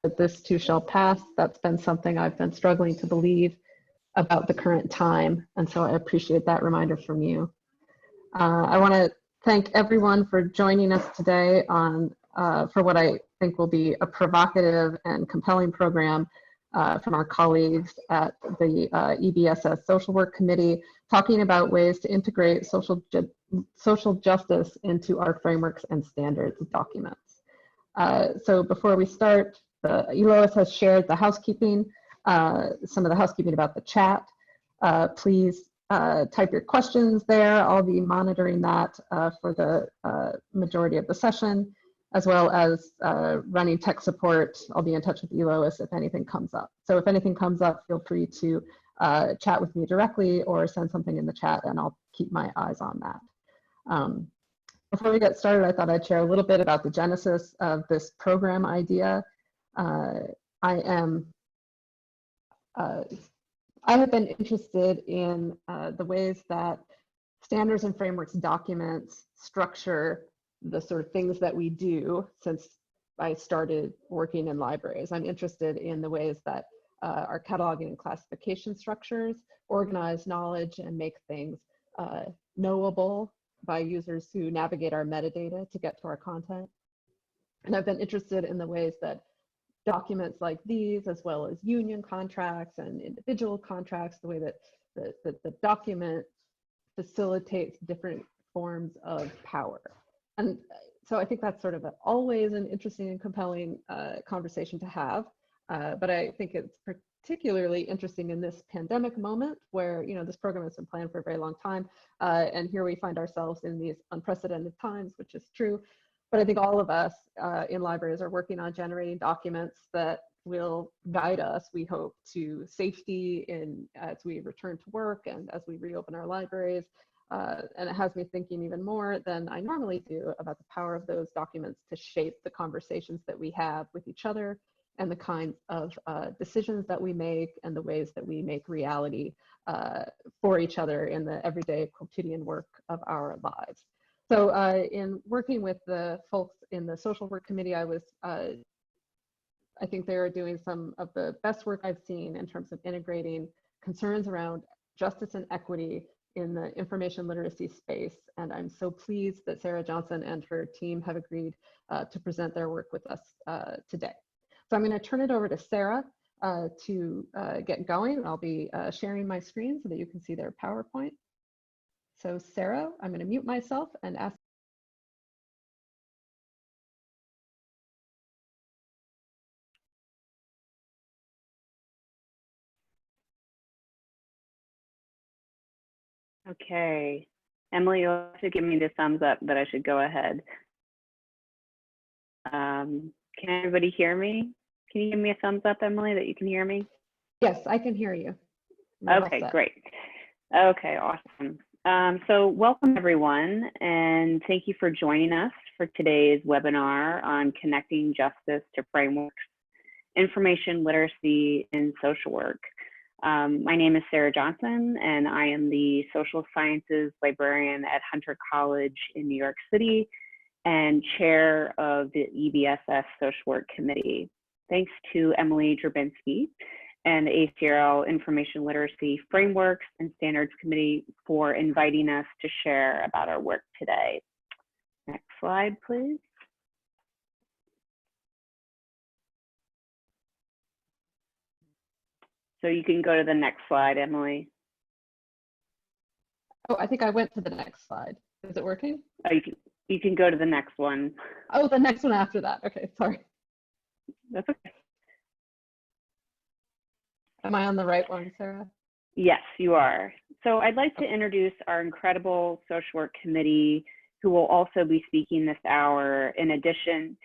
that this too shall pass. That's been something I've been struggling to believe about the current time. And so I appreciate that reminder from you. I want to thank everyone for joining us today on for what I think will be a provocative and compelling program from our colleagues at the EBSS Social Work Committee, talking about ways to integrate social justice into our frameworks and standards documents. So before we start, Elois has shared the housekeeping, some of the housekeeping about the chat. Please type your questions there. I'll be monitoring that for the majority of the session, as well as running tech support. I'll be in touch with Elois if anything comes up. So if anything comes up, feel free to chat with me directly or send something in the chat, and I'll keep my eyes on that. Before we get started, I thought I'd share a little bit about the genesis of this program idea. I have been interested in the ways that standards and frameworks documents structure the sort of things that we do since I started working in libraries. I'm interested in the ways that our cataloging and classification structures organize knowledge and make things knowable by users who navigate our metadata to get to our content. And I've been interested in the ways that documents like these, as well as union contracts and individual contracts, the way that the document facilitates different forms of power. And so I think that's sort of always an interesting and compelling conversation to have. But I think it's particularly interesting in this pandemic moment where, you know, this program has been planned for a very long time. And here we find ourselves in these unprecedented times, which is true. But I think all of us in libraries are working on generating documents that will guide us, we hope, to safety as we return to work and as we reopen our libraries. And it has me thinking even more than I normally do about the power of those documents to shape the conversations that we have with each other and the kinds of decisions that we make and the ways that we make reality for each other in the everyday quotidian work of our lives. So in working with the folks in the Social Work Committee, I think they are doing some of the best work I've seen in terms of integrating concerns around justice and equity in the information literacy space. And I'm so pleased that Sarah Johnson and her team have agreed to present their work with us today. So I'm going to turn it over to Sarah to get going. I'll be sharing my screen so that you can see their PowerPoint. So Sarah, I'm going to mute myself and ask. Okay, Emily, you'll have to give me the thumbs up that I should go ahead. Can everybody hear me? Can you give me a thumbs up, Emily, that you can hear me? Yes, I can hear you. Okay, great. Okay, awesome. So welcome everyone, and thank you for joining us for today's webinar on connecting justice to frameworks, information literacy, and social work. My name is Sarah Johnson, and I am the social sciences librarian at Hunter College in New York City and chair of the EBSS Social Work Committee. Thanks to Emily Drabinski and the ACRL Information Literacy Frameworks and Standards Committee for inviting us to share about our work today. Next slide, please. So you can go to the next slide, Emily. Oh, I think I went to the next slide. Is it working? Oh, you can go to the next one. Oh, the next one after that. Okay, sorry. That's okay. Am I on the right one, Sarah? Yes, you are. So I'd like to introduce our incredible social work committee, who will also be speaking this hour in addition,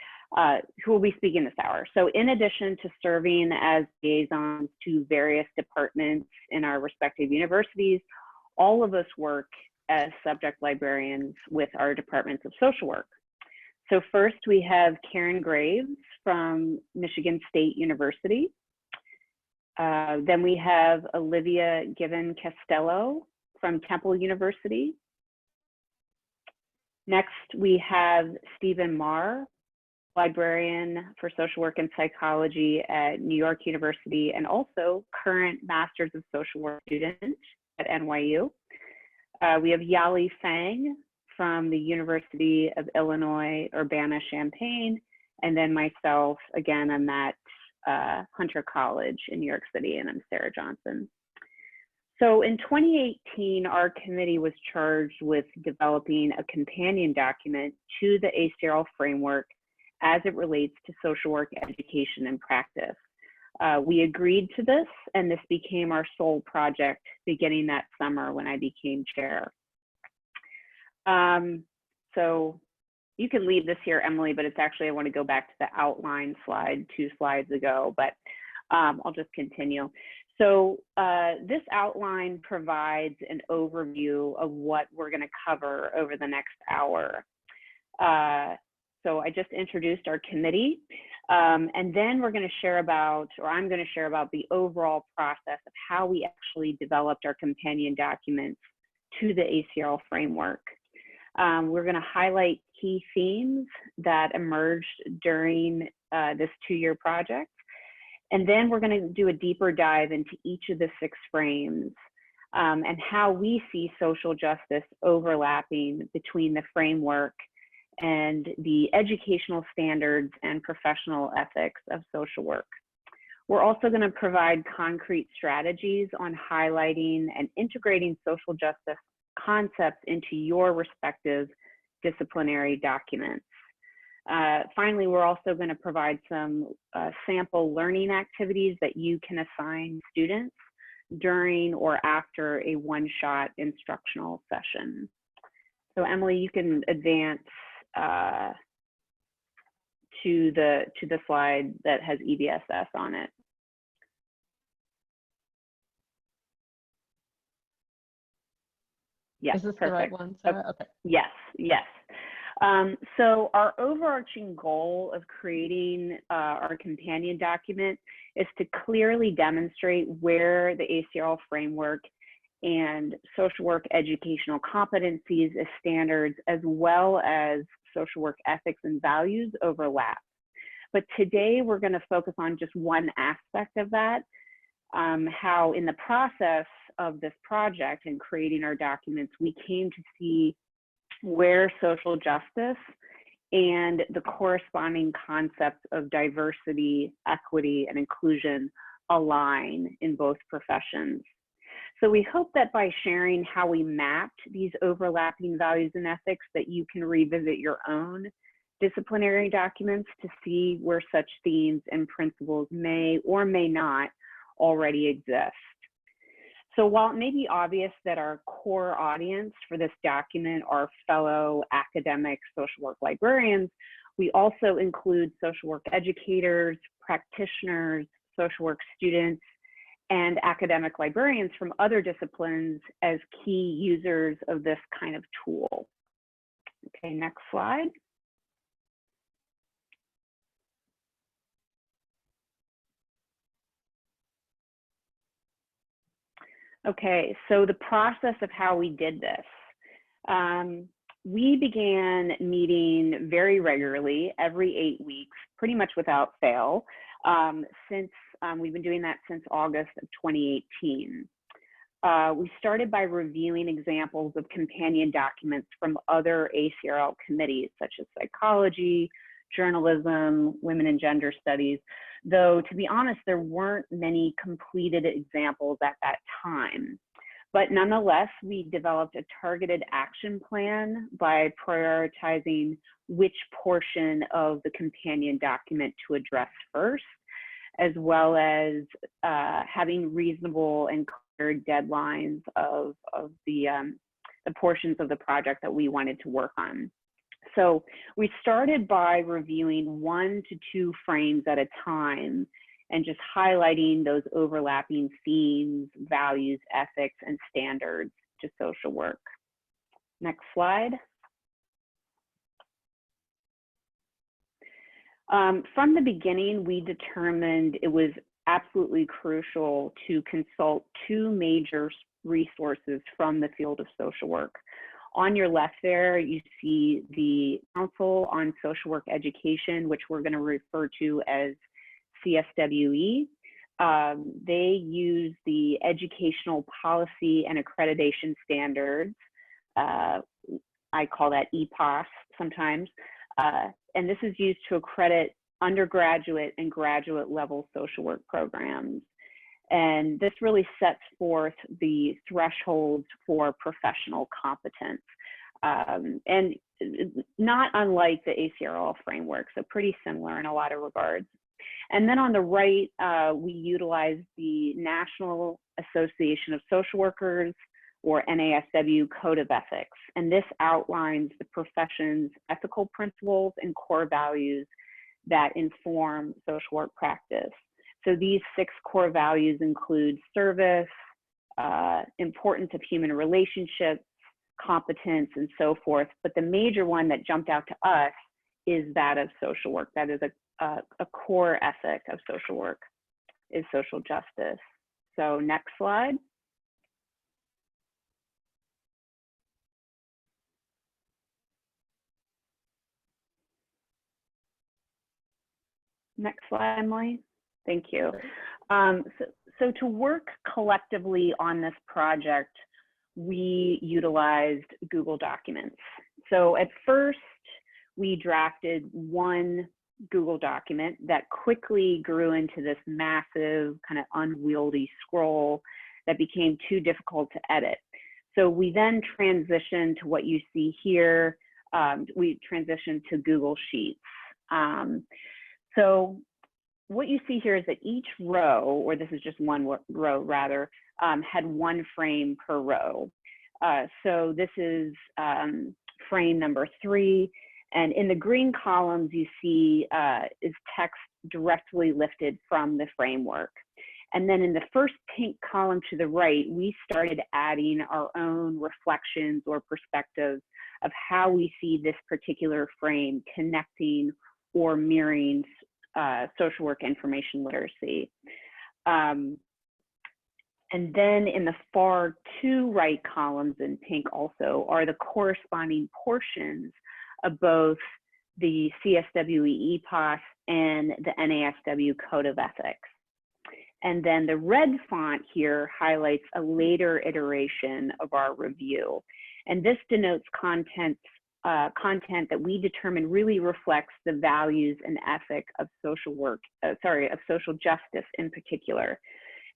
So in addition to serving as liaisons to various departments in our respective universities, all of us work as subject librarians with our departments of social work. So first we have Carin from Michigan State University. Then we have Olivia Castello from Temple University. Next, we have Maher librarian for social work and psychology at New York University, and also current Masters of Social Work student at NYU. We have Yali Feng from the University of Illinois, Urbana-Champaign, and then myself, again, I'm at Hunter College in New York City, and I'm Sarah Johnson. So in 2018, our committee was charged with developing a companion document to the ACRL framework as it relates to social work education and practice. We agreed to this, and this became our sole project beginning that summer when I became chair. So you can leave this here, Emily, but it's actually, I want to go back to the outline slide 2 slides ago, but I'll just continue. So this outline provides an overview of what we're going to cover over the next hour. So I just introduced our committee, and then we're going to share about, or I'm going to share about the overall process of how we actually developed our companion documents to the ACRL framework. We're going to highlight key themes that emerged during this 2-year project. And then we're going to do a deeper dive into each of the 6 frames and how we see social justice overlapping between the framework and the educational standards and professional ethics of social work. We're also going to provide concrete strategies on highlighting and integrating social justice concepts into your respective disciplinary documents. Finally, we're also going to provide some sample learning activities that you can assign students during or after a one-shot instructional session. So Emily, you can advance to the slide that has EBSS on it. Yes, is this perfect. the right one, Sarah? Okay. Yes, yes. So our overarching goal of creating our companion document is to clearly demonstrate where the ACRL framework and social work educational competencies as standards, as well as social work ethics and values, overlap. But today we're going to focus on just one aspect of that, how in the process of this project and creating our documents, we came to see where social justice and the corresponding concepts of diversity, equity, and inclusion align in both professions. So we hope that by sharing how we mapped these overlapping values and ethics, that you can revisit your own disciplinary documents to see where such themes and principles may or may not already exist. So while it may be obvious that our core audience for this document are fellow academic social work librarians, we also include social work educators, practitioners, social work students, and academic librarians from other disciplines as key users of this kind of tool. Okay, next slide. Okay, so the process of how we did this. We began meeting very regularly, every 8 weeks, pretty much without fail, since we've been doing that since August of 2018. We started by reviewing examples of companion documents from other ACRL committees, such as psychology, journalism, women and gender studies, though to be honest, there weren't many completed examples at that time. But nonetheless, we developed a targeted action plan by prioritizing which portion of the companion document to address first, as well as having reasonable and clear deadlines of the portions of the project that we wanted to work on. So we started by reviewing 1 to 2 frames at a time and just highlighting those overlapping themes, values, ethics, and standards to social work. Next slide. From the beginning, we determined it was absolutely crucial to consult 2 major resources from the field of social work. On your left there, you see the Council on Social Work Education, which we're going to refer to as CSWE. They use the Educational Policy and Accreditation Standards. I call that EPOS sometimes. And this is used to accredit undergraduate and graduate level social work programs. And this really sets forth the thresholds for professional competence. And not unlike the ACRL framework, so pretty similar in a lot of regards. And then on the right, we utilize the National Association of Social Workers, or NASW Code of Ethics. And this outlines the profession's ethical principles and core values that inform social work practice. So these 6 core values include service, importance of human relationships, competence, and so forth. But the major one that jumped out to us is that of social work. That is a core ethic of social work, is social justice. So next slide. Next slide, Emily. Thank you. So to work collectively on this project, we utilized Google Documents. So at first, we drafted one Google document that quickly grew into this massive, kind of unwieldy scroll that became too difficult to edit. So we then transitioned to what you see here. We transitioned to Google Sheets. So what you see here is that each row, or this is just one row rather, had 1 frame per row. So this is frame number 3. And in the green columns you see is text directly lifted from the framework. And then in the first pink column to the right, we started adding our own reflections or perspectives of how we see this particular frame connecting or mirroring social work information literacy. And then in the far 2 right columns in pink also are the corresponding portions of both the CSWE EPOS and the NASW Code of Ethics. And then the red font here highlights a later iteration of our review. And this denotes content that we determine really reflects the values and ethic of social work, of social justice in particular,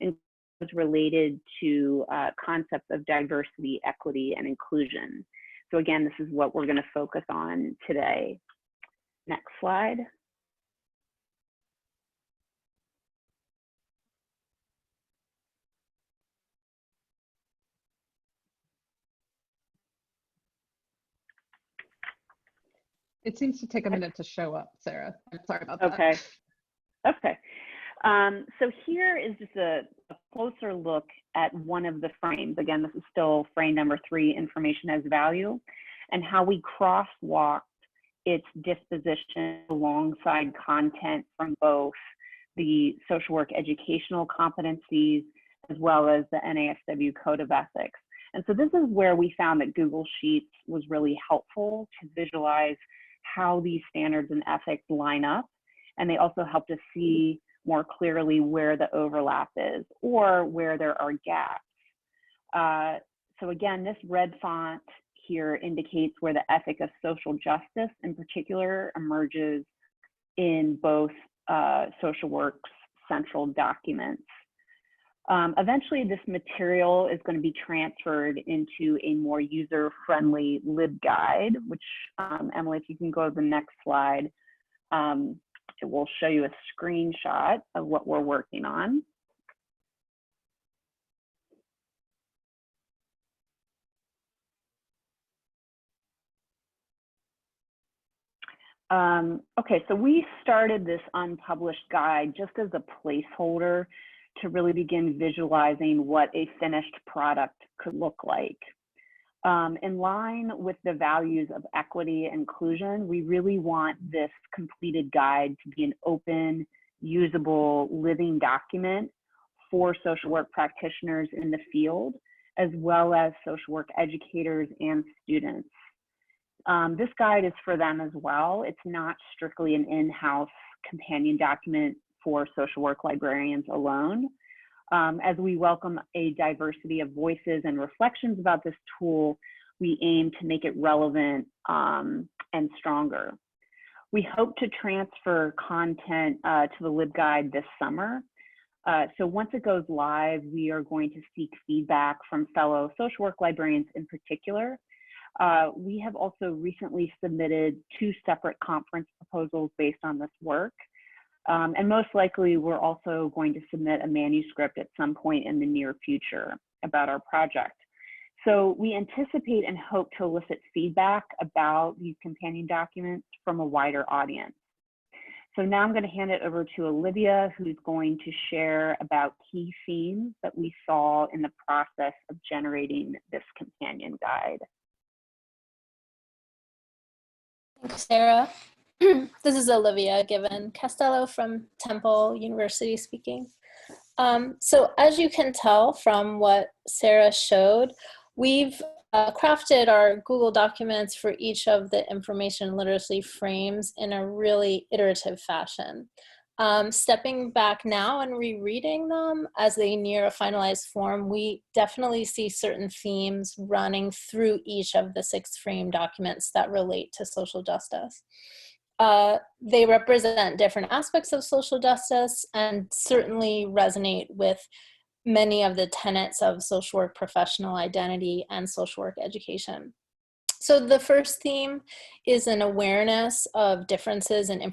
and was related to concepts of diversity, equity, and inclusion. So again, this is what we're going to focus on today. Next slide. It seems to take a minute to show up, Sarah. I'm sorry about that. Okay. Okay. So here is just a closer look at one of the frames. Again, this is still frame number 3, information has value, and how we crosswalked its disposition alongside content from both the social work educational competencies as well as the NASW Code of Ethics. And so this is where we found that Google Sheets was really helpful to visualize how these standards and ethics line up. And they also helped us see more clearly where the overlap is or where there are gaps. So again, this red font here indicates where the ethic of social justice in particular emerges in both social work's central documents. Eventually, this material is going to be transferred into a more user-friendly LibGuide, which, Emily, if you can go to the next slide, it will show you a screenshot of what we're working on. Okay, so we started this unpublished guide just as a placeholder to really begin visualizing what a finished product could look like. In line with the values of equity and inclusion, we really want this completed guide to be an open, usable, living document for social work practitioners in the field, as well as social work educators and students. This guide is for them as well. It's not strictly an in-house companion document for social work librarians alone. As we welcome a diversity of voices and reflections about this tool, we aim to make it relevant and stronger. We hope to transfer content to the LibGuide this summer. So once it goes live, we are going to seek feedback from fellow social work librarians in particular. We have also recently submitted 2 separate conference proposals based on this work. And most likely, we're also going to submit a manuscript at some point in the near future about our project. So we anticipate and hope to elicit feedback about these companion documents from a wider audience. So now I'm going to hand it over to Olivia, who's going to share about key themes that we saw in the process of generating this companion guide. Thanks, Sarah. This is Olivia, given Castello from Temple University speaking. So as you can tell from what Sarah showed, we've crafted our Google Documents for each of the information literacy frames in a really iterative fashion. Stepping back now and rereading them as they near a finalized form, we definitely see certain themes running through each of the 6 frame documents that relate to social justice. They represent different aspects of social justice and certainly resonate with many of the tenets of social work professional identity and social work education. So the first theme is an awareness of differences in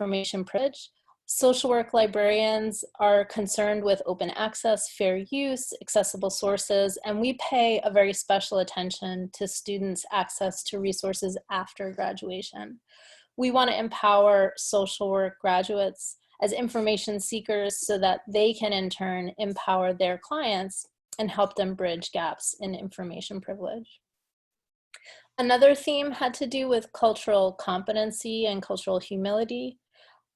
information privilege. Social work librarians are concerned with open access, fair use, accessible sources, and we pay a very special attention to students' access to resources after graduation. We want to empower social work graduates as information seekers so that they can in turn empower their clients and help them bridge gaps in information privilege. Another theme had to do with cultural competency and cultural humility.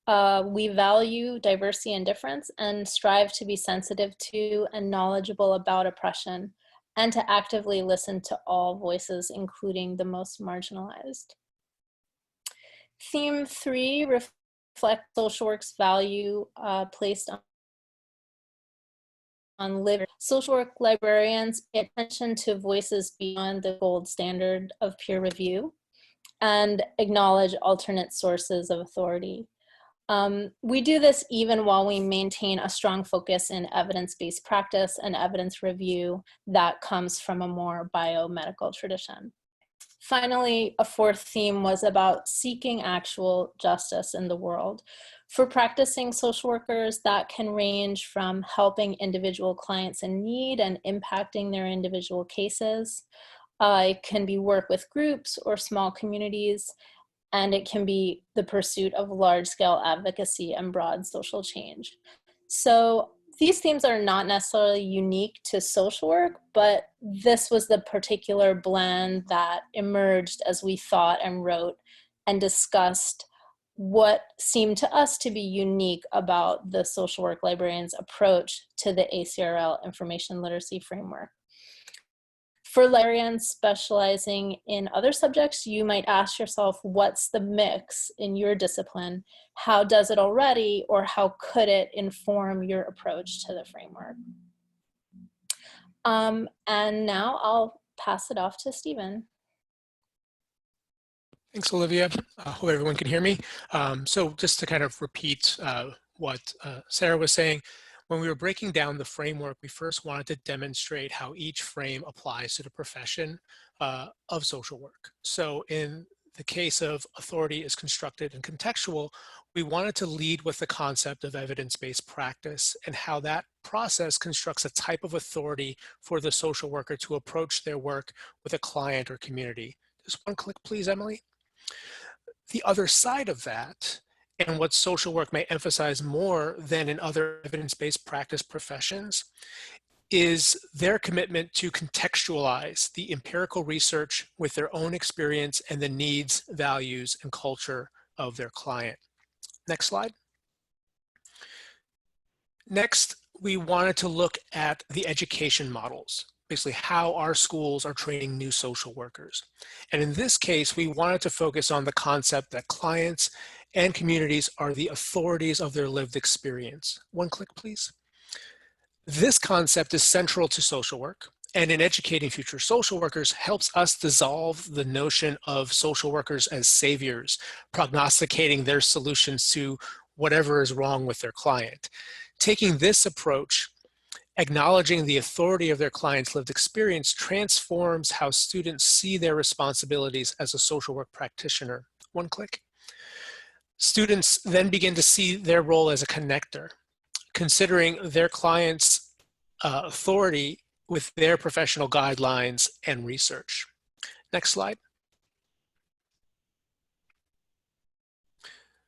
We value diversity and difference and strive to be sensitive to and knowledgeable about oppression and to actively listen to all voices, including the most marginalized. Theme 3 reflects social work's value placed on living. Social work librarians pay attention to voices beyond the gold standard of peer review and acknowledge alternate sources of authority. We do this even while we maintain a strong focus in evidence-based practice and evidence review that comes from a more biomedical tradition. Finally, a 4th theme was about seeking actual justice in the world. For practicing social workers, that can range from helping individual clients in need and impacting their individual cases. It can be work with groups or small communities, and it can be the pursuit of large-scale advocacy and broad social change. So these themes are not necessarily unique to social work, but this was the particular blend that emerged as we thought and wrote and discussed what seemed to us to be unique about the social work librarian's approach to the ACRL information literacy framework. For librarians specializing in other subjects, you might ask yourself, what's the mix in your discipline? How does it already, or how could it inform your approach to the framework? And now I'll pass it off to Stephen. Thanks, Olivia. I hope everyone can hear me. So just to kind of repeat what Sarah was saying, when we were breaking down the framework, we first wanted to demonstrate how each frame applies to the profession of social work. So in the case of authority is constructed and contextual, we wanted to lead with the concept of evidence-based practice and how that process constructs a type of authority for the social worker to approach their work with a client or community. Just one click, please, Emily. The other side of that, and what social work may emphasize more than in other evidence-based practice professions, is their commitment to contextualize the empirical research with their own experience and the needs, values, and culture of their client. Next slide. Next, we wanted to look at the education models, basically how our schools are training new social workers. And in this case, we wanted to focus on the concept that clients and communities are the authorities of their lived experience. One click, please. This concept is central to social work, and in educating future social workers helps us dissolve the notion of social workers as saviors, prognosticating their solutions to whatever is wrong with their client. Taking this approach, acknowledging the authority of their client's lived experience transforms how students see their responsibilities as a social work practitioner. One click. Students then begin to see their role as a connector, considering their client's authority with their professional guidelines and research. Next slide.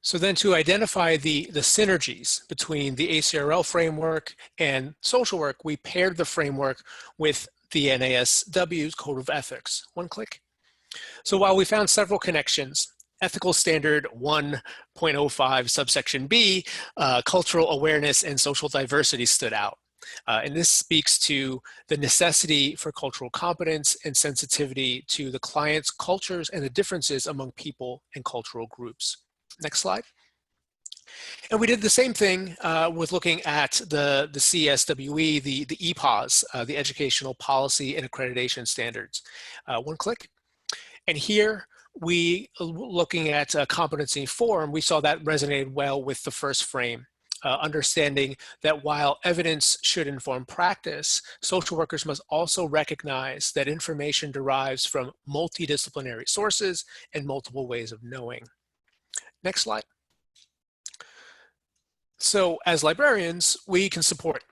So then to identify the synergies between the ACRL framework and social work, we paired the framework with the NASW's Code of Ethics. One click. So while we found several connections, Ethical Standard 1.05 subsection B, cultural awareness and social diversity stood out. And this speaks to the necessity for cultural competence and sensitivity to the client's cultures and the differences among people and cultural groups. Next slide. And we did the same thing with looking at the CSWE, the EPAS, the Educational Policy and Accreditation Standards. One click. And here, looking at competency form, we saw that resonated well with the first frame, understanding that while evidence should inform practice, social workers must also recognize that information derives from multidisciplinary sources and multiple ways of knowing. Next slide. So as librarians, we can support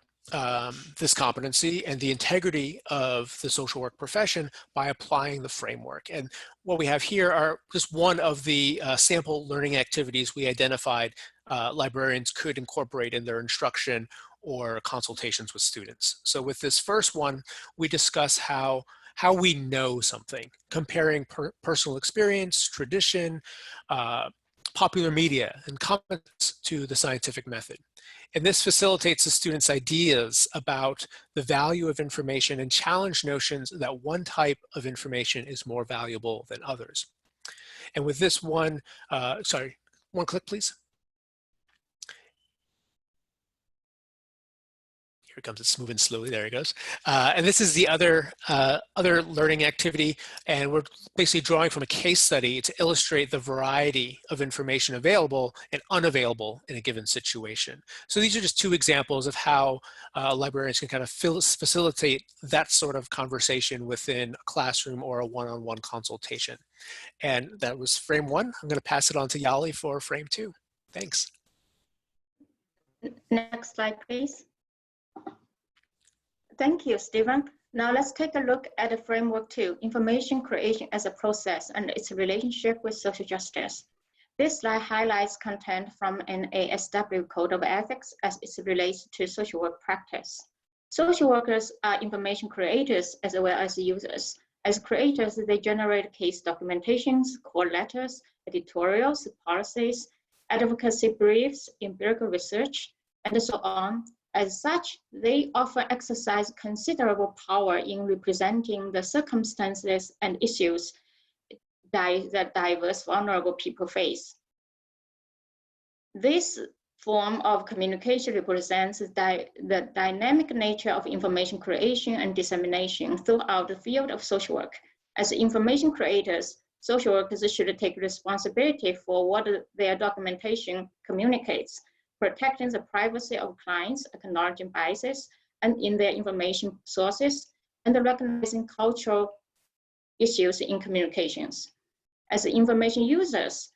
this competency and the integrity of the social work profession by applying the framework. And what we have here are just one of the sample learning activities we identified librarians could incorporate in their instruction or consultations with students. So with this first one, we discuss how we know something, comparing personal experience, tradition, popular media, and comments to the scientific method. And this facilitates the students' ideas about the value of information and challenge notions that one type of information is more valuable than others. And with this one, one click, please. Here it comes, it's moving slowly, there it goes. And this is the other learning activity, and we're basically drawing from a case study to illustrate the variety of information available and unavailable in a given situation. So these are just two examples of how librarians can kind of facilitate that sort of conversation within a classroom or a one-on-one consultation. And that was frame one. I'm gonna pass it on to Yali for frame two. Thanks. Next slide, please. Thank you, Stephen. Now let's take a look at the framework 2, information creation as a process and its relationship with social justice. This slide highlights content from an ASW Code of Ethics as it relates to social work practice. Social workers are information creators as well as users. As creators, they generate case documentations, call letters, editorials, policies, advocacy briefs, empirical research, and so on. As such, they often exercise considerable power in representing the circumstances and issues that diverse, vulnerable people face. This form of communication represents the dynamic nature of information creation and dissemination throughout the field of social work. As information creators, social workers should take responsibility for what their documentation communicates, protecting the privacy of clients, acknowledging biases and in their information sources, and recognizing cultural issues in communications. As information users,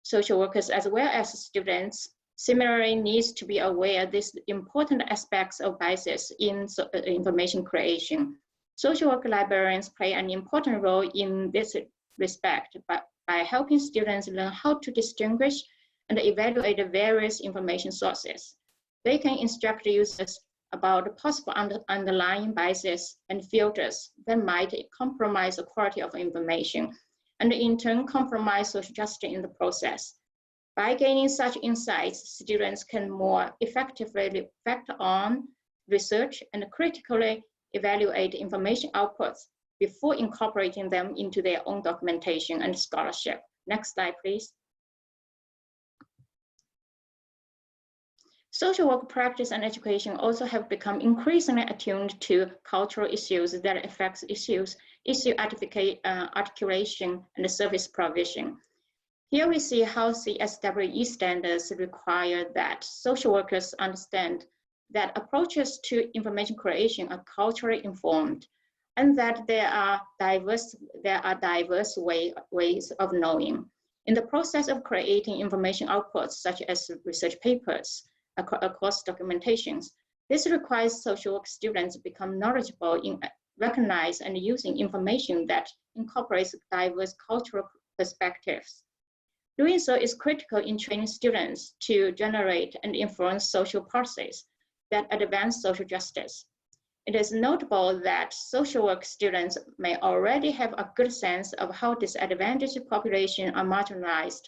social workers as well as students similarly need to be aware of these important aspects of biases in information creation. Social work librarians play an important role in this respect by helping students learn how to distinguish and evaluate the various information sources. They can instruct users about possible underlying biases and filters that might compromise the quality of information, and in turn compromise social justice in the process. By gaining such insights, students can more effectively reflect on, research, and critically evaluate information outputs before incorporating them into their own documentation and scholarship. Next slide, please. Social work practice and education also have become increasingly attuned to cultural issues that affect issue articulation and service provision. Here we see how CSWE standards require that social workers understand that approaches to information creation are culturally informed, and that there are diverse ways of knowing. In the process of creating information outputs, such as research papers, across documentations, this requires social work students become knowledgeable in recognize and using information that incorporates diverse cultural perspectives. Doing so is critical in training students to generate and influence social policies that advance social justice. It is notable that social work students may already have a good sense of how disadvantaged populations are marginalized,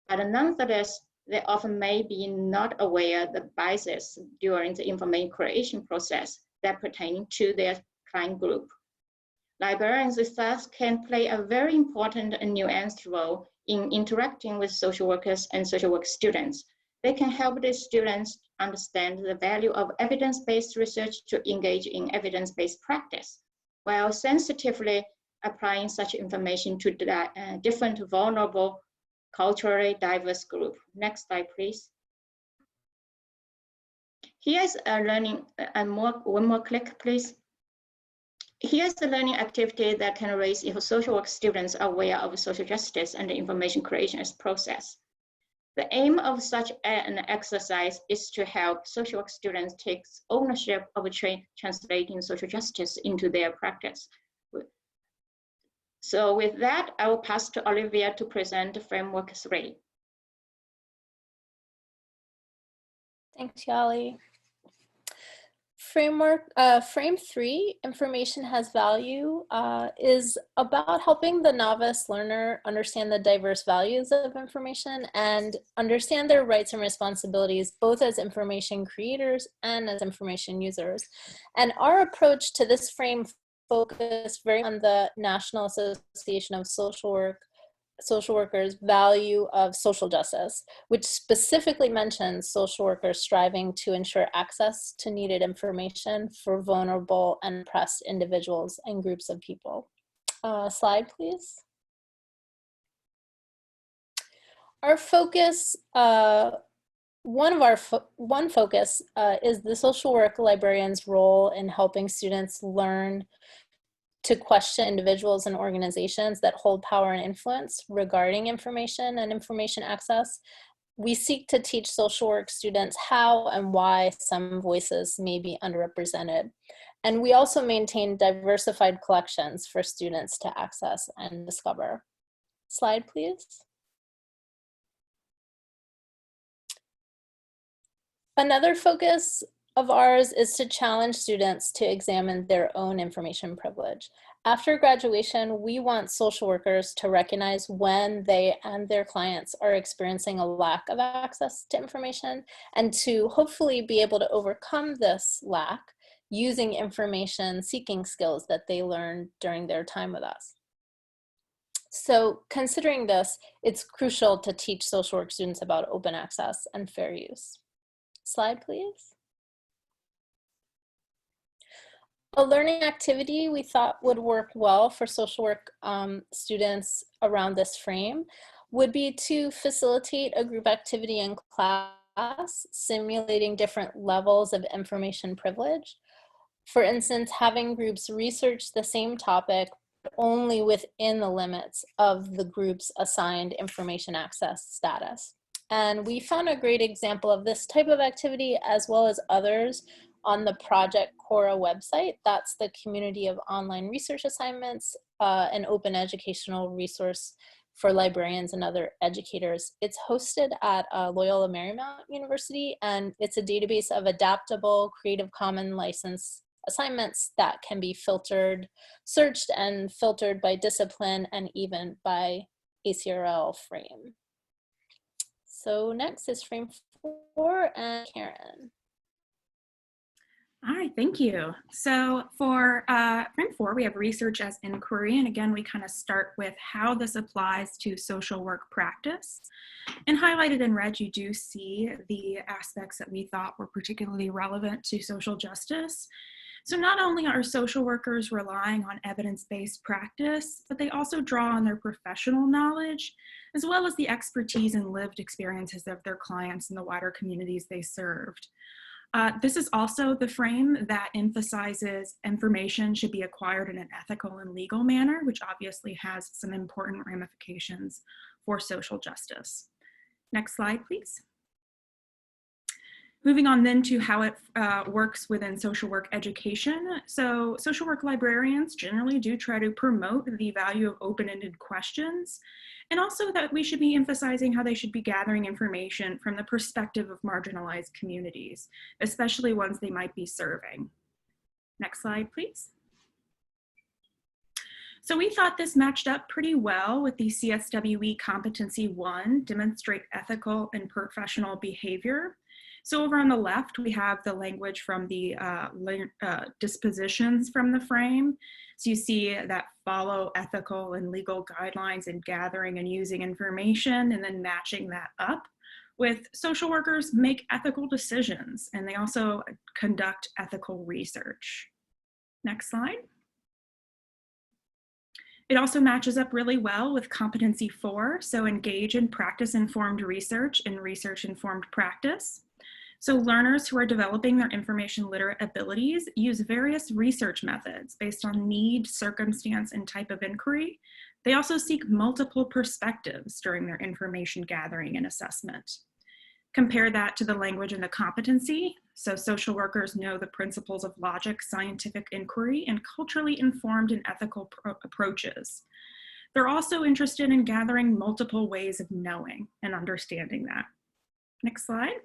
but nonetheless, they often may be not aware of the biases during the information creation process that pertain to their client group. Librarians thus can play a very important and nuanced role in interacting with social workers and social work students. They can help the students understand the value of evidence-based research to engage in evidence-based practice, while sensitively applying such information to different vulnerable, culturally diverse group. Next slide, please. Here's a learning, one more click, please. Here's the learning activity that can raise if social work students are aware of social justice and the information creation as process. The aim of such an exercise is to help social work students take ownership of translating social justice into their practice. So with that, I will pass to Olivia to present Framework 3. Thanks, Yali. Frame 3, Information Has Value, is about helping the novice learner understand the diverse values of information and understand their rights and responsibilities, both as information creators and as information users. And our approach to this frame focused very on the National Association of Social Workers' value of social justice, which specifically mentions social workers striving to ensure access to needed information for vulnerable and oppressed individuals and groups of people. Slide, please. Our focus, one focus is the social work librarian's role in helping students learn to question individuals and organizations that hold power and influence regarding information and information access. We seek to teach social work students how and why some voices may be underrepresented. And we also maintain diversified collections for students to access and discover. Slide, please. Another focus of ours is to challenge students to examine their own information privilege. After graduation, we want social workers to recognize when they and their clients are experiencing a lack of access to information, and to hopefully be able to overcome this lack using information seeking skills that they learned during their time with us. So considering this, it's crucial to teach social work students about open access and fair use. Slide, please. A learning activity we thought would work well for social work students around this frame would be to facilitate a group activity in class, simulating different levels of information privilege. For instance, having groups research the same topic, but only within the limits of the group's assigned information access status. And we found a great example of this type of activity, as well as others, on the Project Cora website. That's the community of online research assignments, an open educational resource for librarians and other educators. It's hosted at Loyola Marymount University, and it's a database of adaptable Creative Commons license assignments that can be filtered, searched and filtered by discipline and even by ACRL frame. So next is frame 4 and Carin. All right, thank you. So for frame 4, we have research as inquiry. And again, we kind of start with how this applies to social work practice. And highlighted in red, you do see the aspects that we thought were particularly relevant to social justice. So not only are social workers relying on evidence-based practice, but they also draw on their professional knowledge, as well as the expertise and lived experiences of their clients and the wider communities they served. This is also the frame that emphasizes information should be acquired in an ethical and legal manner, which obviously has some important ramifications for social justice. Next slide, please. Moving on then to how it works within social work education. So social work librarians generally do try to promote the value of open-ended questions, and also that we should be emphasizing how they should be gathering information from the perspective of marginalized communities, especially ones they might be serving. Next slide, please. So we thought this matched up pretty well with the CSWE Competency 1, Demonstrate Ethical and Professional Behavior. So over on the left, we have the language from the dispositions from the frame. So you see that follow ethical and legal guidelines in gathering and using information, and then matching that up with social workers make ethical decisions, and they also conduct ethical research. Next slide. It also matches up really well with competency 4, so engage in practice-informed research and research-informed practice. So learners who are developing their information literate abilities use various research methods based on need, circumstance, and type of inquiry. They also seek multiple perspectives during their information gathering and assessment. Compare that to the language in the competency. So social workers know the principles of logic, scientific inquiry, and culturally informed and ethical approaches. They're also interested in gathering multiple ways of knowing and understanding that. Next slide.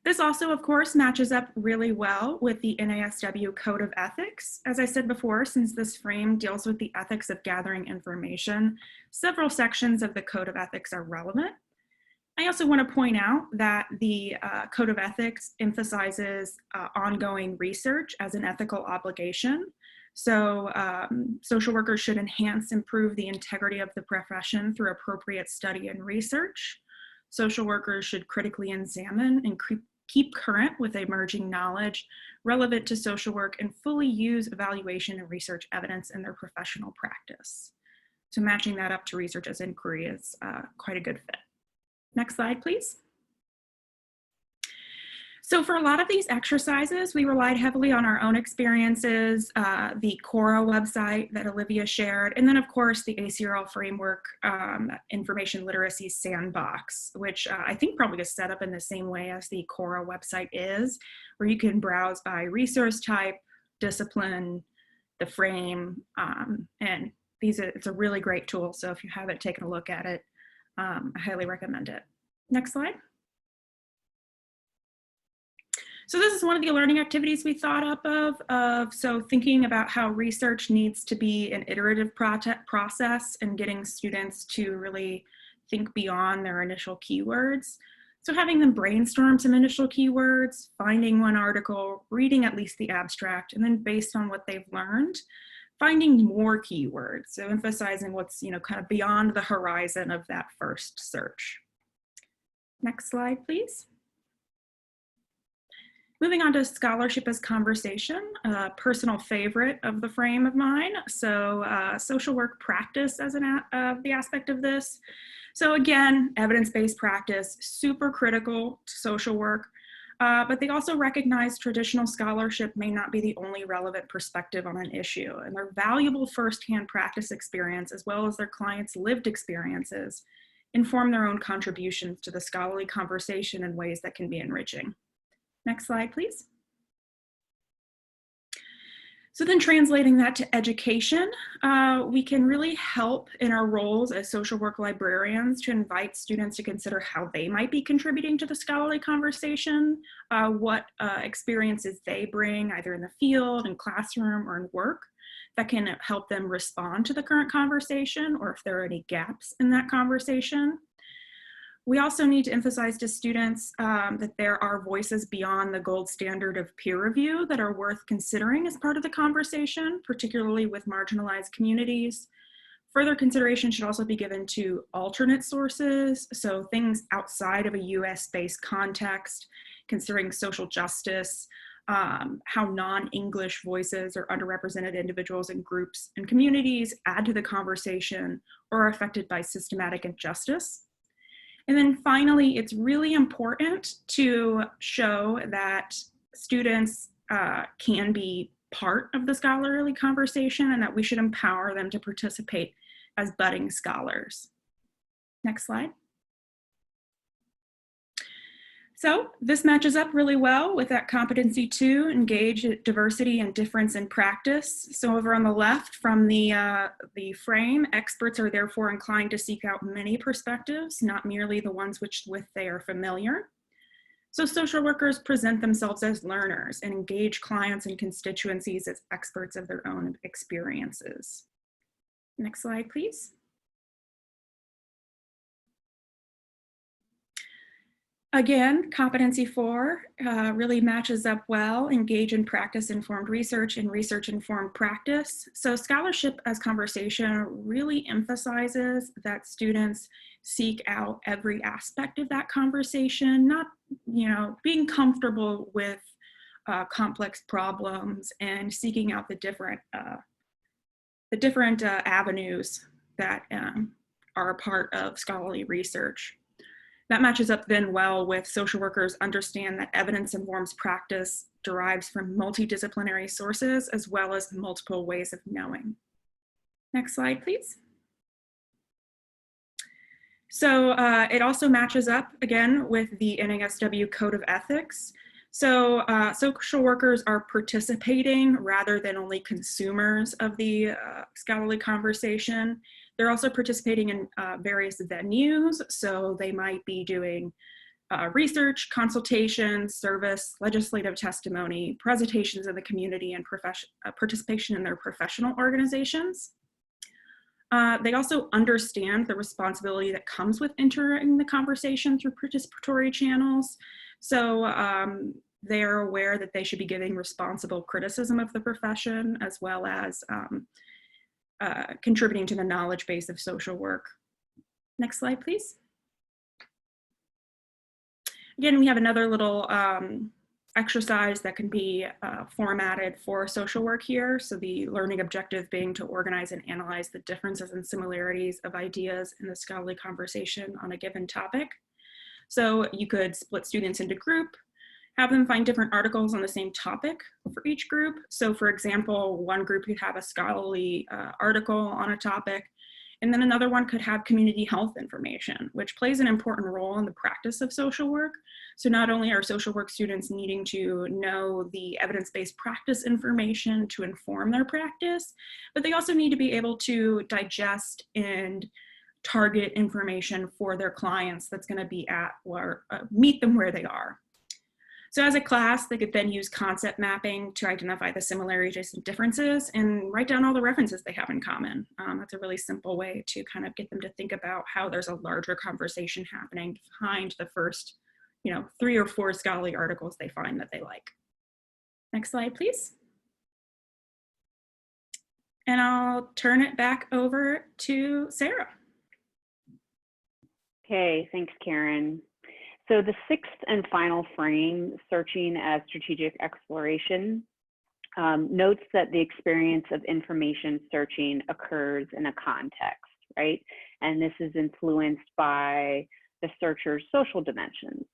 This also, of course, matches up really well with the NASW Code of Ethics. As I said before, since this frame deals with the ethics of gathering information, several sections of the Code of Ethics are relevant. I also want to point out that the Code of Ethics emphasizes ongoing research as an ethical obligation. So social workers should enhance, improve the integrity of the profession through appropriate study and research. Social workers should critically examine and keep current with emerging knowledge relevant to social work and fully use evaluation and research evidence in their professional practice. So matching that up to research as inquiry is quite a good fit. Next slide, please. So for a lot of these exercises, we relied heavily on our own experiences, the Cora website that Olivia shared, and then of course the ACRL framework information literacy sandbox, which I think probably is set up in the same way as the Cora website is, where you can browse by resource type, discipline, the frame, and it's a really great tool. So if you haven't taken a look at it, I highly recommend it. Next slide. So this is one of the learning activities we thought up of so thinking about how research needs to be an iterative process and getting students to really think beyond their initial keywords. So having them brainstorm some initial keywords, finding one article, reading at least the abstract, and then based on what they've learned, finding more keywords. So emphasizing what's kind of beyond the horizon of that first search. Next slide, please. Moving on to scholarship as conversation, a personal favorite of the frame of mine. So social work practice as the aspect of this. So again, evidence-based practice, super critical to social work, but they also recognize traditional scholarship may not be the only relevant perspective on an issue, and their valuable firsthand practice experience, as well as their clients' lived experiences, inform their own contributions to the scholarly conversation in ways that can be enriching. Next slide, please. So then translating that to education, we can really help in our roles as social work librarians to invite students to consider how they might be contributing to the scholarly conversation, what experiences they bring either in the field, in classroom, or in work that can help them respond to the current conversation, or if there are any gaps in that conversation. We also need to emphasize to students that there are voices beyond the gold standard of peer review that are worth considering as part of the conversation, particularly with marginalized communities. Further consideration should also be given to alternate sources, so things outside of a US-based context, considering social justice, how non-English voices or underrepresented individuals and groups and communities add to the conversation or are affected by systematic injustice. And then finally, it's really important to show that students can be part of the scholarly conversation and that we should empower them to participate as budding scholars. Next slide. So this matches up really well with that competency 2, engage diversity and difference in practice. So over on the left from the frame, experts are therefore inclined to seek out many perspectives, not merely the ones with they are familiar. So social workers present themselves as learners and engage clients and constituencies as experts of their own experiences. Next slide, please. Again, competency 4 really matches up well, engage in practice-informed research and research-informed practice. So scholarship as conversation really emphasizes that students seek out every aspect of that conversation, not, being comfortable with complex problems and seeking out the different avenues that are a part of scholarly research. That matches up then well with social workers understand that evidence informs practice derives from multidisciplinary sources as well as multiple ways of knowing. Next slide, please. So it also matches up again with the NASW Code of Ethics. So social workers are participating rather than only consumers of the scholarly conversation. They're also participating in various venues. So they might be doing research, consultation, service, legislative testimony, presentations in the community, and participation in their professional organizations. They also understand the responsibility that comes with entering the conversation through participatory channels. So they're aware that they should be giving responsible criticism of the profession as well as contributing to the knowledge base of social work. Next slide, please. Again, we have another little exercise that can be formatted for social work here. So the learning objective being to organize and analyze the differences and similarities of ideas in the scholarly conversation on a given topic. So you could split students into group, have them find different articles on the same topic for each group. So for example, one group could have a scholarly article on a topic, and then another one could have community health information, which plays an important role in the practice of social work. So not only are social work students needing to know the evidence-based practice information to inform their practice, but they also need to be able to digest and target information for their clients that's going to be at or meet them where they are. So as a class, they could then use concept mapping to identify the similarities and differences and write down all the references they have in common. That's a really simple way to kind of get them to think about how there's a larger conversation happening behind the first, 3 or 4 scholarly articles they find that they like. Next slide, please. And I'll turn it back over to Sarah. Okay, thanks, Carin. So the 6th and final frame, searching as strategic exploration, notes that the experience of information searching occurs in a context, right? And this is influenced by the searcher's social dimensions.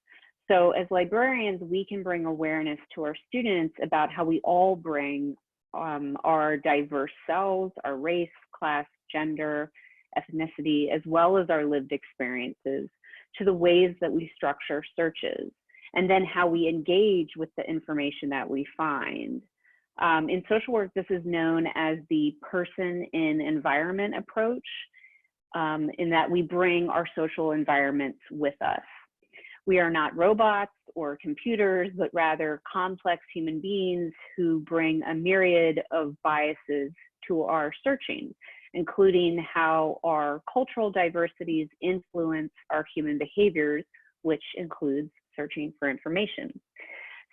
So as librarians, we can bring awareness to our students about how we all bring our diverse selves, our race, class, gender, ethnicity, as well as our lived experiences to the ways that we structure searches, and then how we engage with the information that we find. In social work, this is known as the person in environment approach, in that we bring our social environments with us. We are not robots or computers, but rather complex human beings who bring a myriad of biases to our searching. including how our cultural diversities influence our human behaviors, which includes searching for information.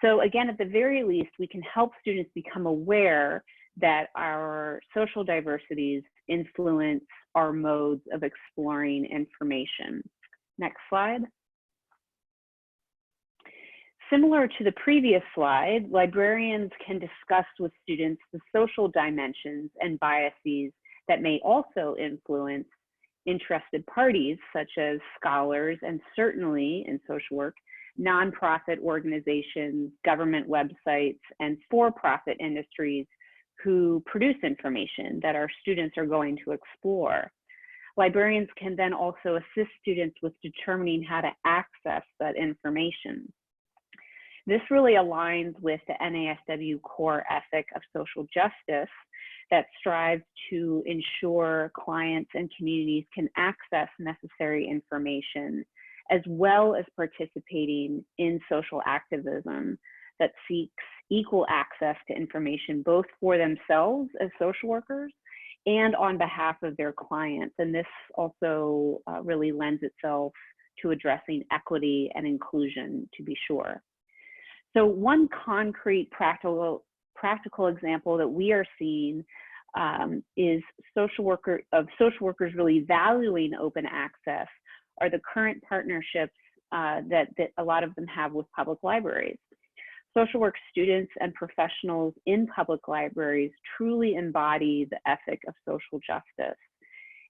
So again, at the very least, we can help students become aware that our social diversities influence our modes of exploring information. Next slide. Similar to the previous slide, librarians can discuss with students the social dimensions and biases that may also influence interested parties, such as scholars, and certainly in social work, nonprofit organizations, government websites, and for-profit industries who produce information that our students are going to explore. Librarians can then also assist students with determining how to access that information. This really aligns with the NASW core ethic of social justice that strives to ensure clients and communities can access necessary information, as well as participating in social activism that seeks equal access to information, both for themselves as social workers and on behalf of their clients. And this also really lends itself to addressing equity and inclusion, to be sure. So one concrete practical example that we are seeing is social workers really valuing open access are the current partnerships that a lot of them have with public libraries. Social work students and professionals in public libraries truly embody the ethic of social justice,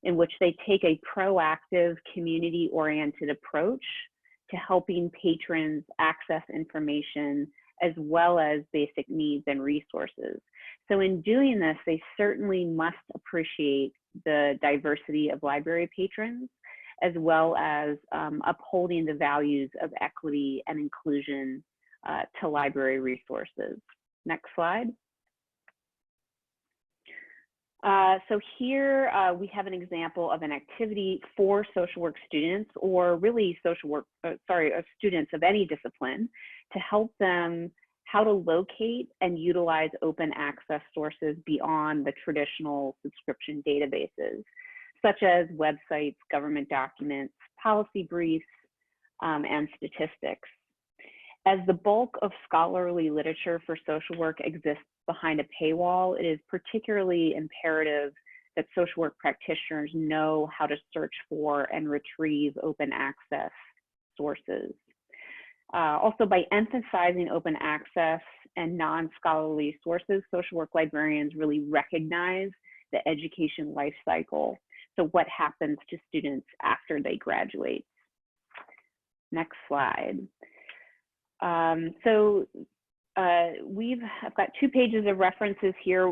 in which they take a proactive, community-oriented approach to helping patrons access information as well as basic needs and resources. So in doing this, they certainly must appreciate the diversity of library patrons, as well as upholding the values of equity and inclusion to library resources. Next slide. So here we have an example of an activity for social work students, or really students of any discipline, to help them how to locate and utilize open access sources beyond the traditional subscription databases, such as websites, government documents, policy briefs, and statistics. As the bulk of scholarly literature for social work exists behind a paywall, it is particularly imperative that social work practitioners know how to search for and retrieve open access sources. Also, by emphasizing open access and non-scholarly sources, social work librarians really recognize the education life cycle. So what happens to students after they graduate? Next slide. I've got 2 pages of references here.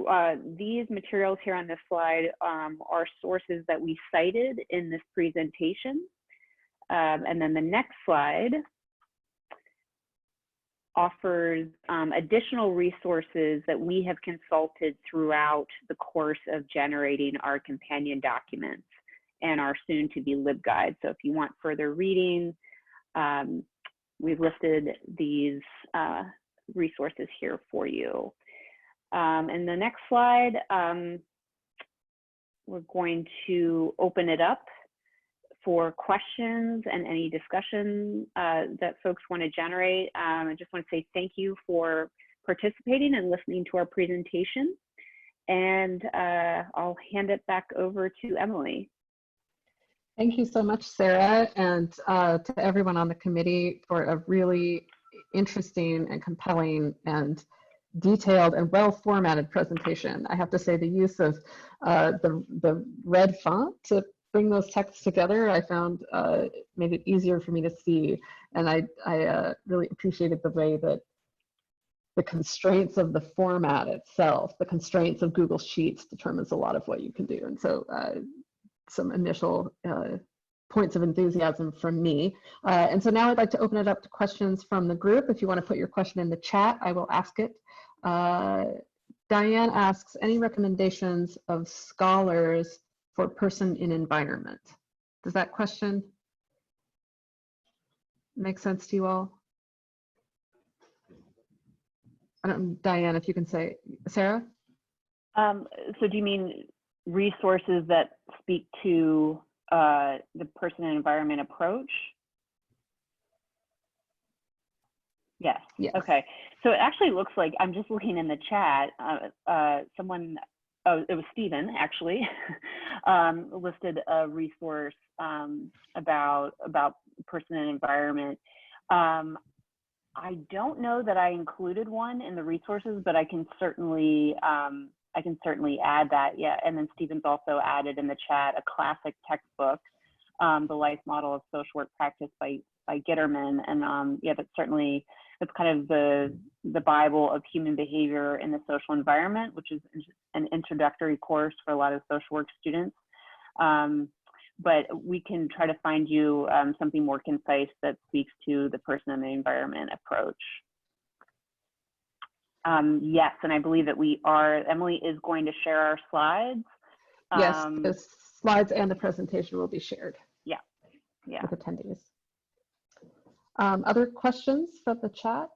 These materials here on this slide are sources that we cited in this presentation. And then the next slide offers additional resources that we have consulted throughout the course of generating our companion documents and our soon-to-be LibGuide. So if you want further reading, we've listed these resources here for you. And the next slide, we're going to open it up for questions and any discussion that folks want to generate. I just want to say thank you for participating and listening to our presentation. And I'll hand it back over to Emily. Thank you so much, Sarah, and to everyone on the committee for a really interesting and compelling and detailed and well-formatted presentation. I have to say the use of the red font to bring those texts together, I found made it easier for me to see, and I really appreciated the way that the constraints of the format itself, the constraints of Google Sheets determines a lot of what you can do. And so some initial points of enthusiasm from me. And so now I'd like to open it up to questions from the group. If you want to put your question in the chat, I will ask it. Diane asks, any recommendations of scholars for person in environment? Does that question make sense to you all? I don't, Diane, if you can say, Sarah? So do you mean resources that speak to the person and environment approach. Yes. Yes. Okay. So it actually looks like, I'm just looking in the chat, someone, oh, it was Stephen actually, listed a resource about person and environment. I don't know that I included one in the resources, but I can certainly add that. Yeah, and then Stephen's also added in the chat a classic textbook, The Life Model of Social Work Practice by Gitterman, and yeah, that's kind of the Bible of human behavior in the social environment, which is an introductory course for a lot of social work students. But we can try to find you something more concise that speaks to the person and the environment approach. Yes, and I believe that Emily is going to share our slides. Yes, the slides and the presentation will be shared. Yeah. With attendees. Other questions from the chat?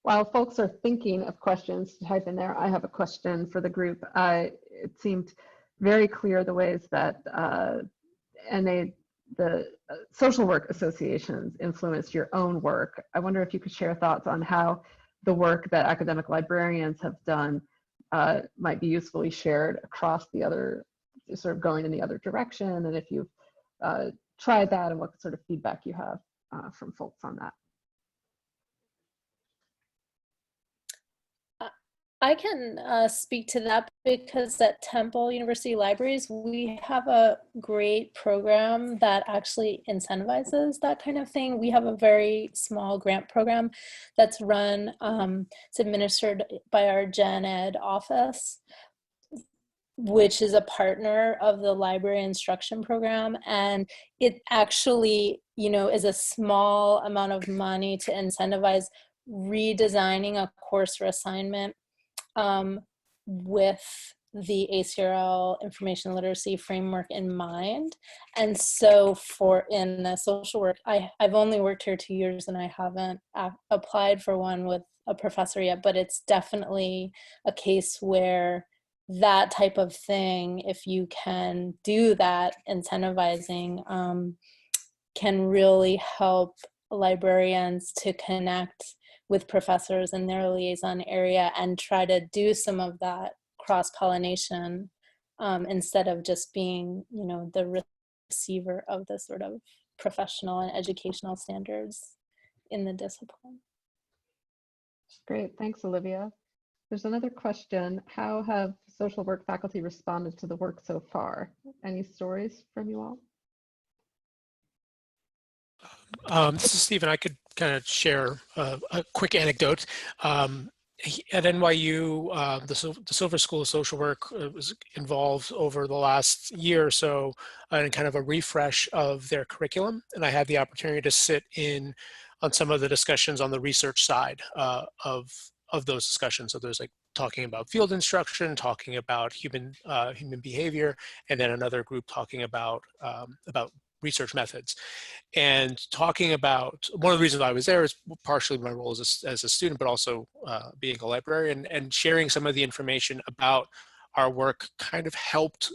While folks are thinking of questions to type in there, I have a question for the group. It seemed very clear the ways that the social work associations influenced your own work. I wonder if you could share thoughts on how the work that academic librarians have done might be usefully shared across the other, sort of going in the other direction, and if you've tried that and what sort of feedback you have from folks on that. I can speak to that because at Temple University Libraries, we have a great program that actually incentivizes that kind of thing. We have a very small grant program that's run, it's administered by our Gen Ed office, which is a partner of the library instruction program. And it actually, is a small amount of money to incentivize redesigning a course or assignment with the ACRL information literacy framework in mind. And so in the social work, I've only worked here 2 years and I haven't applied for one with a professor yet, but it's definitely a case where that type of thing, if you can do that, incentivizing, can really help librarians to connect with professors in their liaison area and try to do some of that cross-pollination instead of just being, the receiver of the sort of professional and educational standards in the discipline. Great, thanks, Olivia. There's another question. How have social work faculty responded to the work so far? Any stories from you all? This is Stephen. I could kind of share a quick anecdote. At NYU, the Silver School of Social Work was involved over the last year or so in kind of a refresh of their curriculum. And I had the opportunity to sit in on some of the discussions on the research side of those discussions. So there's like talking about field instruction, talking about human behavior, and then another group talking about research methods. And talking about, one of the reasons I was there is partially my role as a student, but also being a librarian, and sharing some of the information about our work kind of helped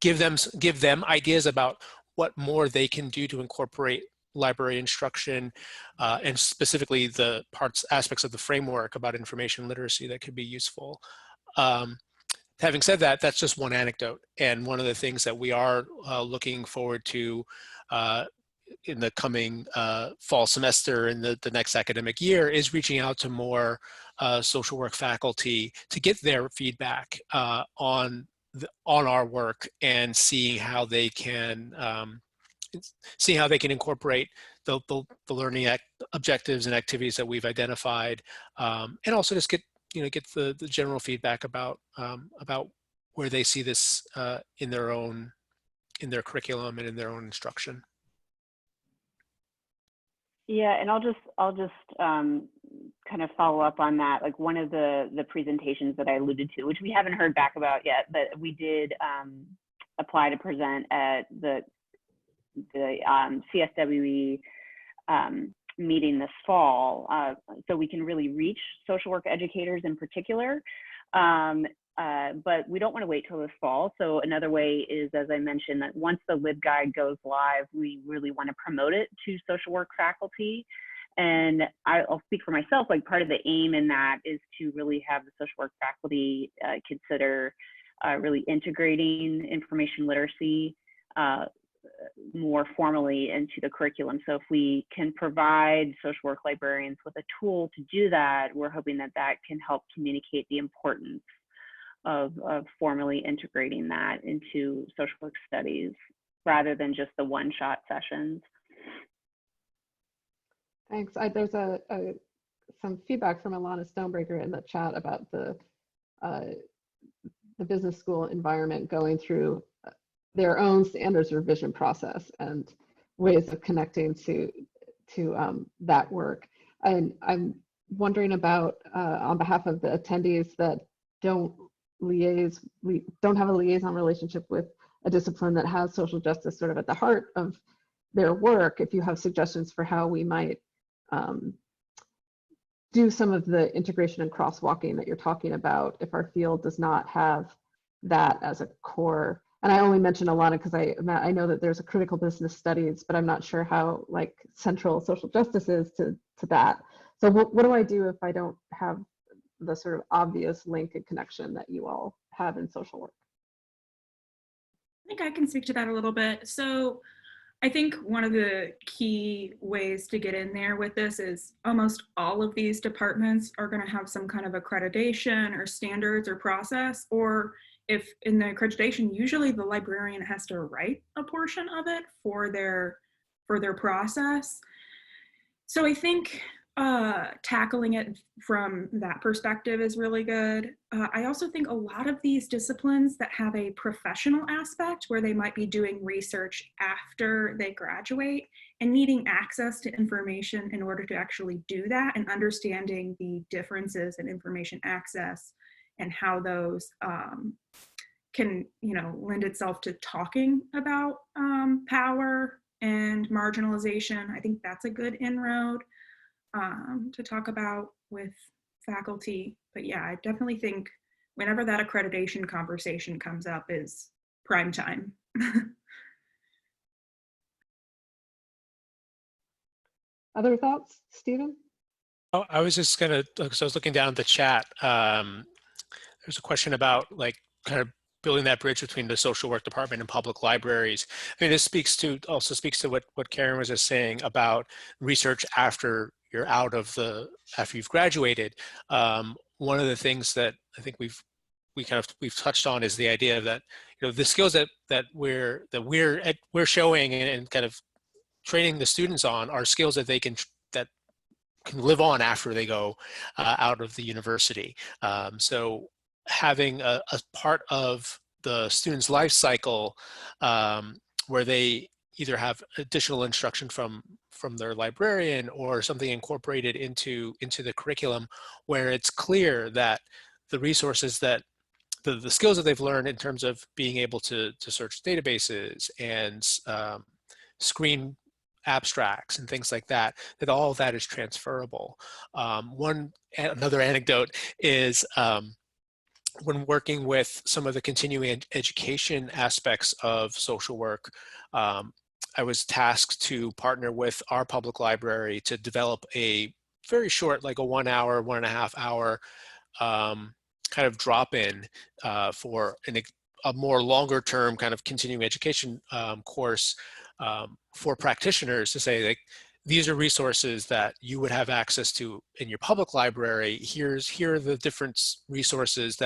give them ideas about what more they can do to incorporate library instruction and specifically the aspects of the framework about information literacy that could be useful. Having said that, that's just one anecdote. And one of the things that we are looking forward to in the coming fall semester in the next academic year is reaching out to more social work faculty to get their feedback on our work and seeing how they can incorporate the learning objectives and activities that we've identified, and also just get the general feedback about where they see this in their curriculum and in their own instruction. Yeah, and I'll just kind of follow up on that. Like one of the presentations that I alluded to, which we haven't heard back about yet, but we did apply to present at the CSWE meeting this fall, so we can really reach social work educators in particular. but we don't want to wait till this fall. So another way is, as I mentioned, that once the LibGuide goes live, we really want to promote it to social work faculty. And I'll speak for myself, like part of the aim in that is to really have the social work faculty consider really integrating information literacy more formally into the curriculum. So if we can provide social work librarians with a tool to do that, we're hoping that that can help communicate the importance of formally integrating that into social work studies rather than just the one-shot sessions. Thanks. There's some feedback from Alana Stonebreaker in the chat about the business school environment going through their own standards revision process and ways of connecting to that work. And I'm wondering about, on behalf of the attendees that don't have a liaison relationship with a discipline that has social justice sort of at the heart of their work, if you have suggestions for how we might do some of the integration and crosswalking that you're talking about if our field does not have that as a core. And I only mention Alana because I know that there's a critical business studies, but I'm not sure how like central social justice is to that. So what do I do if I don't have the sort of obvious link and connection that you all have in social work? I think I can speak to that a little bit. So I think one of the key ways to get in there with this is almost all of these departments are going to have some kind of accreditation or standards or process, or if in the accreditation, usually the librarian has to write a portion of it for their process. So I think tackling it from that perspective is really good. I also think a lot of these disciplines that have a professional aspect where they might be doing research after they graduate and needing access to information in order to actually do that, and understanding the differences in information access and how those can, lend itself to talking about power and marginalization. I think that's a good inroad to talk about with faculty. But yeah, I definitely think whenever that accreditation conversation comes up is prime time. Other thoughts, Stephen? Oh, I was just gonna, because I was looking down at the chat. There's a question about like kind of building that bridge between the social work department and public libraries. I mean, this also speaks to what Carin was just saying about research after you're after you've graduated. One of the things that I think we've touched on is the idea that the skills that we're showing and kind of training the students on are skills that they can live on after they go out of the university. So having a part of the student's life cycle where they either have additional instruction from their librarian or something incorporated into the curriculum, where it's clear that the resources that the skills that they've learned in terms of being able to search databases and screen abstracts and things like that, that all of that is transferable. Another anecdote is when working with some of the continuing education aspects of social work, I was tasked to partner with our public library to develop a very short, like a 1 hour, 1.5 hour kind of drop-in for a more longer term kind of continuing education course for practitioners to say, like, these are resources that you would have access to in your public library. Here are the different resources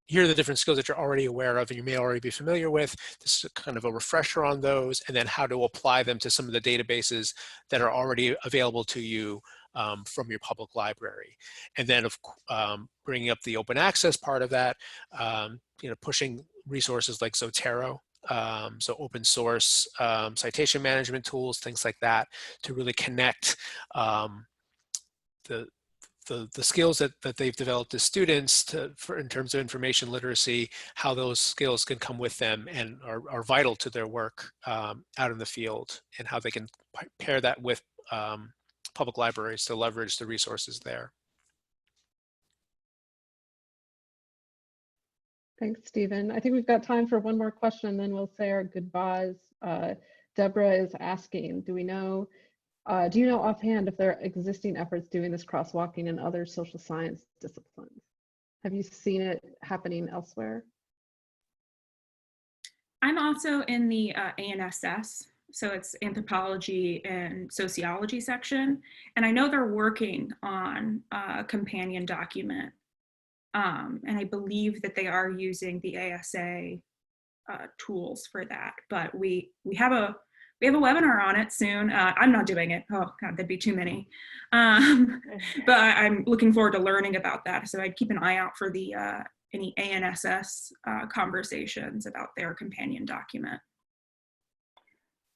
here are the different skills that you're already aware of and you may already be familiar with. This is kind of a refresher on those, and then how to apply them to some of the databases that are already available to you from your public library. And then bringing up the open access part of that, pushing resources like Zotero, so open source citation management tools, things like that, to really connect the skills that they've developed as students in terms of information literacy, how those skills can come with them and are vital to their work out in the field, and how they can pair that with public libraries to leverage the resources there. Thanks, Stephen. I think we've got time for one more question, then we'll say our goodbyes. Deborah is asking, do you know offhand if there are existing efforts doing this crosswalking in other social science disciplines? Have you seen it happening elsewhere? I'm also in the ANSS, so it's anthropology and sociology section, and I know they're working on a companion document, and I believe that they are using the ASA tools for that. But we have a webinar on it soon. I'm not doing it. Oh God, that'd be too many. But I'm looking forward to learning about that. So I'd keep an eye out for the any ANSS conversations about their companion document.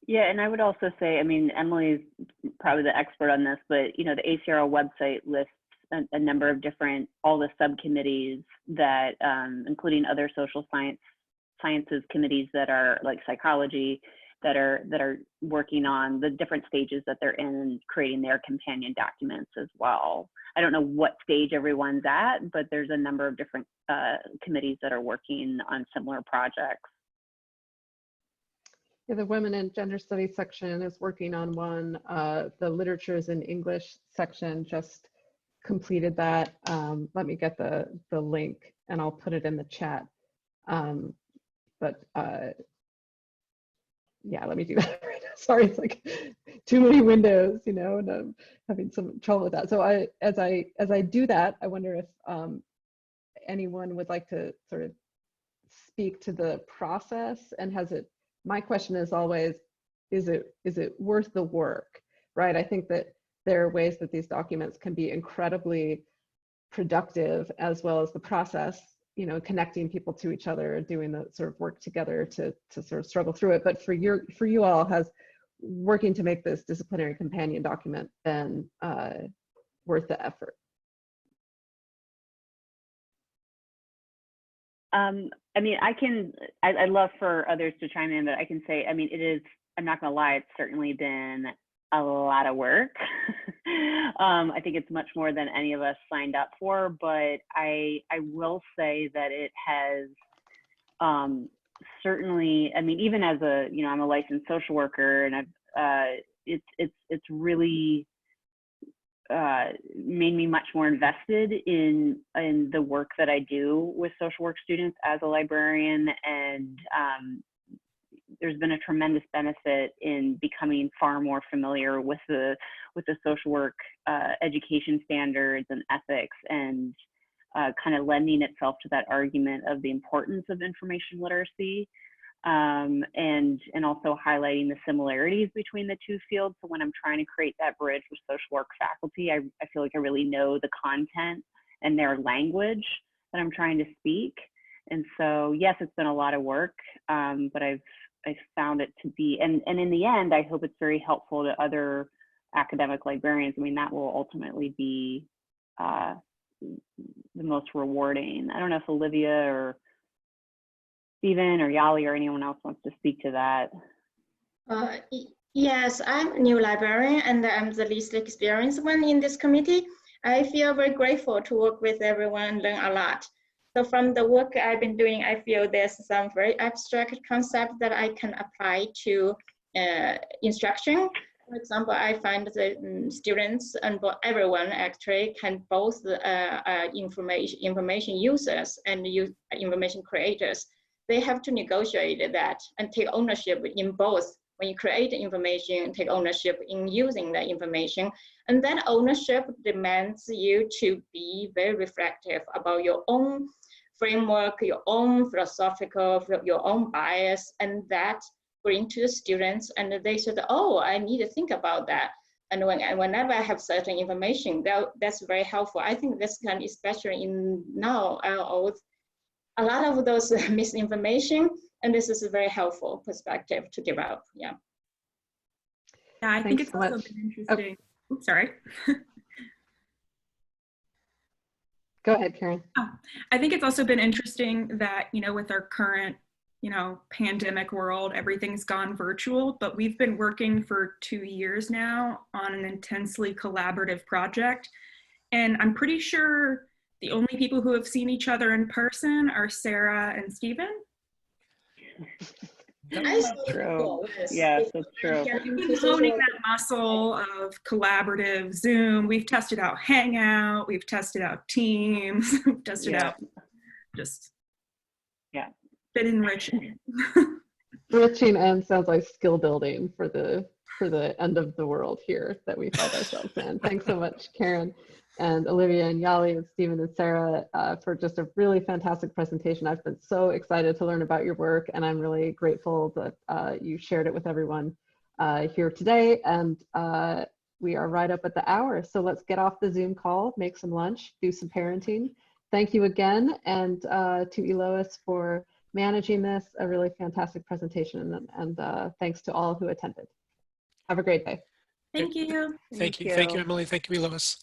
Yeah, and I would also say, I mean, Emily's probably the expert on this, but you know, the ACRL website lists a number of different, all the subcommittees that, including other social sciences committees that are like psychology, that are working on the different stages that they're in, creating their companion documents as well. I don't know what stage everyone's at, but there's a number of different committees that are working on similar projects. Yeah, the Women and Gender Studies section is working on one. The Literatures in English section just completed that. Let me get the link and I'll put it in the chat. Yeah, let me do that right now. Sorry, it's like too many windows, you know, and I'm having some trouble with that. So as I do that, I wonder if anyone would like to sort of speak to the process, and my question is always, is it worth the work, right? I think that there are ways that these documents can be incredibly productive, as well as the process, you know, connecting people to each other, doing the sort of work together to sort of struggle through it. But for you all, has working to make this disciplinary companion document been worth the effort? I mean, I'd love for others to chime in, but I can say, I mean, it is, I'm not gonna lie, it's certainly been a lot of work. I think it's much more than any of us signed up for, but I will say that it has certainly, I mean, even as a, you know, I'm a licensed social worker, and it's really made me much more invested in the work that I do with social work students as a librarian, and there's been a tremendous benefit in becoming far more familiar with the social work education standards and ethics, and kind of lending itself to that argument of the importance of information literacy, and also highlighting the similarities between the two fields. So when I'm trying to create that bridge with social work faculty, I feel like I really know the content and their language that I'm trying to speak. And so, yes, it's been a lot of work, but I've found it to be, and in the end, I hope it's very helpful to other academic librarians. I mean, that will ultimately be the most rewarding. I don't know if Olivia or Stephen or Yali or anyone else wants to speak to that. Yes, I'm a new librarian and I'm the least experienced one in this committee. I feel very grateful to work with everyone and learn a lot. So from the work I've been doing, I feel there's some very abstract concepts that I can apply to instruction. For example, I find the students and everyone actually can both information users and information creators. They have to negotiate that and take ownership in both. When you create information, take ownership in using the information. And that ownership demands you to be very reflective about your own framework, your own philosophical, your own bias, and that bring to the students. And they said, oh, I need to think about that. And whenever I have certain information, that's very helpful. I think this can, especially in now, a lot of those misinformation, and this is a very helpful perspective to develop. Yeah. Yeah, I think it's also been interesting. Oh. Oops, sorry. Go ahead, Carin. Oh, I think it's also been interesting that, you know, with our current, you know, pandemic world, everything's gone virtual, but we've been working for 2 years now on an intensely collaborative project. And I'm pretty sure The only people who have seen each other in person are Sarah and Stephen. That's true. Yes, that's true. We've been honing that muscle of collaborative Zoom. We've tested out Hangout. We've tested out Teams. We've tested out just been enriching. Enriching and sounds like skill building for the end of the world here that we find ourselves in. Thanks so much, Carin and Olivia and Yali and Stephen and Sarah for just a really fantastic presentation. I've been so excited to learn about your work, and I'm really grateful that you shared it with everyone here today. And we are right up at the hour, so let's get off the Zoom call, make some lunch, do some parenting. Thank you again, and to Elois for managing this, a really fantastic presentation, and thanks to all who attended. Have a great day. Thank you. Thank you, Emily. Thank you, Elois.